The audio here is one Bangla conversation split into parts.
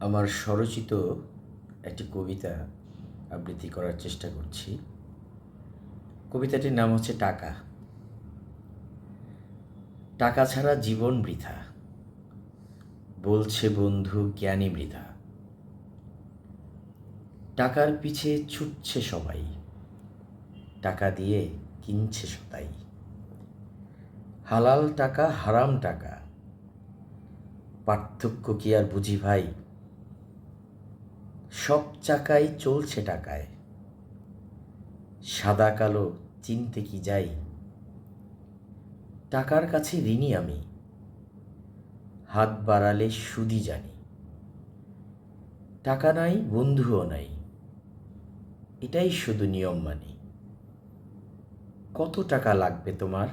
আমার স্বরচিত একটি কবিতা আবৃত্তি করার চেষ্টা করছি। কবিতাটির নাম হচ্ছে টাকা। টাকা ছাড়া জীবন বৃথা, বলছে বন্ধু জ্ঞানী মৃধা। টাকার পিছে ছুটছে সবাই, টাকা দিয়ে কিনছে সদাই। হালাল টাকা হারাম টাকা, পার্থক্য কি আর বুঝি ভাই? সব চাকাই চলছে টাকায়, সাদা কালো চিনতে কি যাই? টাকার কাছে ঋণী আমি, হাত বাড়ালে সুদি জানি। টাকা নাই বন্ধুও নাই, এটাই শুধু নিয়ম মানি। কত টাকা লাগবে তোমার?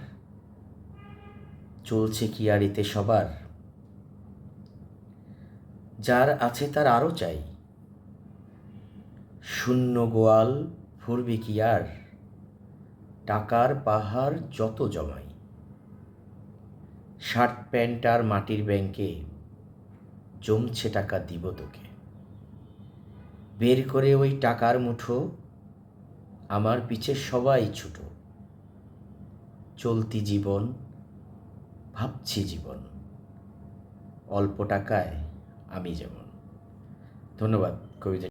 চলছে কি আর এতে সবার? যার আছে তার আরও চাই, শূন্য গোয়াল ভরবে কি আর? টাকার পাহাড় যত জমাই, শার্ট প্যান্ট আর মাটির ব্যাংকে জমছে টাকা দিব তোকে। বের করে ওই টাকার মুঠো, আমার পিছে সবাই ছুটো। চলতি জীবন, ভাবছি জীবন, অল্প টাকায় আমি যেমন। ধন্যবাদ কবিতা।